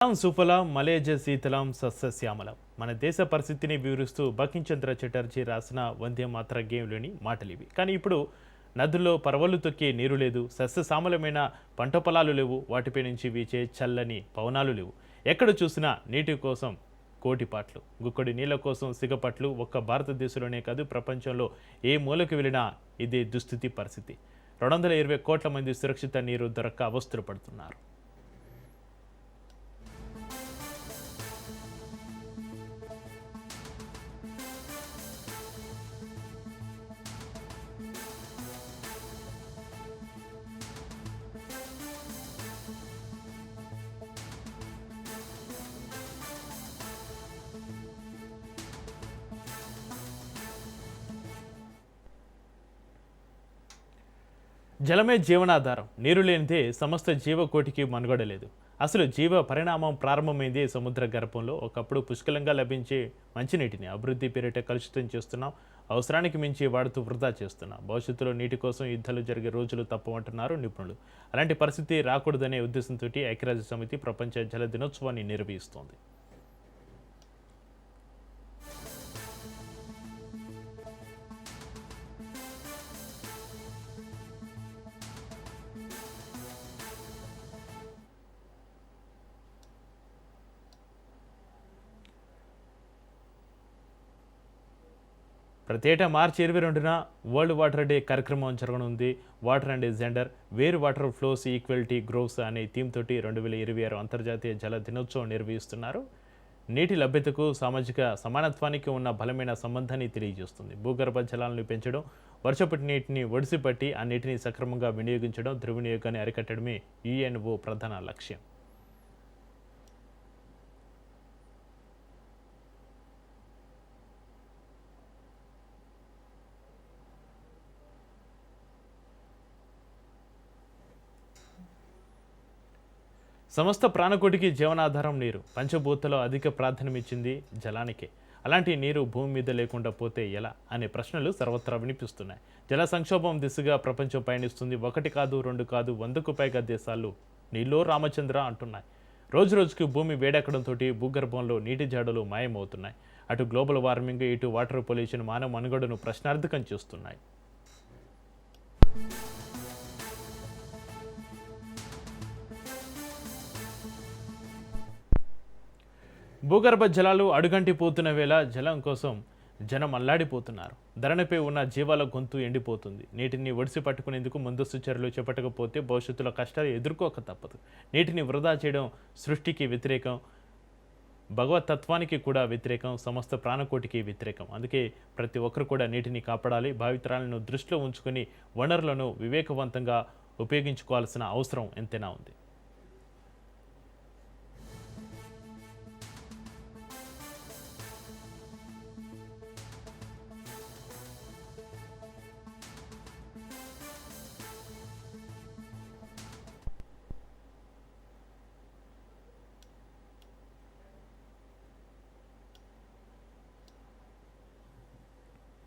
సుఫలం మలేజ శీతలం సస్యశ్యామలం మన దేశ పరిస్థితిని వివరిస్తూ బంకించంద్ర చటర్జీ రాసిన వందే మాతర గేమ్లోని మాటలివి. కానీ ఇప్పుడు నదుల్లో పరవళ్ళు తొక్కే నీరు లేదు, సస్యశ్యామలమైన పంట పొలాలు లేవు, వాటిపై నుంచి వీచే చల్లని పవనాలు లేవు. ఎక్కడ చూసినా నీటి కోసం కోటిపాట్లు, గుక్కడి నీళ్ల కోసం సిగపట్లు. ఒక్క భారతదేశంలోనే కాదు, ప్రపంచంలో ఏ మూలకు వెళ్ళినా ఇదే దుస్థితి పరిస్థితి. 220 కోట్ల మంది సురక్షిత నీరు దొరక్క అవస్థలు పడుతున్నారు. జలమే జీవనాధారం. నీరు లేనిదే సమస్త జీవకోటికి మనుగడ లేదు. అసలు జీవ పరిణామం ప్రారంభమైంది సముద్ర గర్భంలో. ఒకప్పుడు పుష్కలంగా లభించే మంచినీటిని అభివృద్ధి పేరిట కలుషితం చేస్తున్నాం, అవసరానికి మించి వాడుతూ వృధా చేస్తున్నాం. భవిష్యత్తులో నీటి కోసం యుద్ధాలు జరిగే రోజులు తప్పవంటున్నారు నిపుణులు. అలాంటి పరిస్థితి రాకూడదనే ఉద్దేశంతో ఐక్యరాజ్య సమితి ప్రపంచ జల దినోత్సవాన్ని నిర్వహిస్తోంది. ప్రతి ఏటా మార్చి 22న వరల్డ్ వాటర్ డే కార్యక్రమం జరగనుంది. Water and gender, wear water flows equality gross అనే థీమ్ తోటి 2026 అంతర్జాతీయ జల దినోత్సవం నిర్వహిస్తున్నారు. నీటి లభ్యతకు సామాజిక సమానత్వానికి ఉన్న బలమైన సంబంధాన్ని తెలియజేస్తుంది. భూగర్భ జలాలను పెంచడం, వర్షపు నీటిని ఒడిసిపట్టి ఆ నీటిని సక్రమంగా వినియోగించడం, దుర్వినియోగాన్ని అరికట్టడమే యుఎన్ఓ ప్రధాన లక్ష్యం. సమస్త ప్రాణకోటికి జీవనాధారం నీరు. పంచభూతలో అధిక ప్రాధాన్యమిచ్చింది జలానికే. అలాంటి నీరు భూమి మీద లేకుండా పోతే ఎలా అనే ప్రశ్నలు సర్వత్రా వినిపిస్తున్నాయి. జల సంక్షోభం దిశగా ప్రపంచం పయనిస్తుంది. 1 కాదు 2 కాదు 100కు పైగా దేశాలు నీలో రామచంద్ర అంటున్నాయి. రోజు రోజుకి భూమి వేడెక్కడంతో భూగర్భంలో నీటి జాడలు మాయమవుతున్నాయి. అటు గ్లోబల్ వార్మింగ్, ఇటు వాటర్ పొల్యూషన్ మానవ మనుగడను ప్రశ్నార్థకం చేస్తున్నాయి. భూగర్భ జలాలు అడుగంటిపోతున్న వేళ జలం కోసం జనం అల్లాడిపోతున్నారు. ధరణిపై ఉన్న జీవాల గొంతు ఎండిపోతుంది. నీటిని ఒడిసి పట్టుకునేందుకు ముందస్తు చర్యలు చేపట్టకపోతే భవిష్యత్తులో కష్టాలు ఎదుర్కోక తప్పదు. నీటిని వృధా చేయడం సృష్టికి వ్యతిరేకం, భగవతత్వానికి కూడా వ్యతిరేకం, సమస్త ప్రాణకోటికి వ్యతిరేకం. అందుకే ప్రతి ఒక్కరు కూడా నీటిని కాపాడాలి. భావితరాలను దృష్టిలో ఉంచుకొని వనరులను వివేకవంతంగా ఉపయోగించుకోవాల్సిన అవసరం ఎంతైనా ఉంది.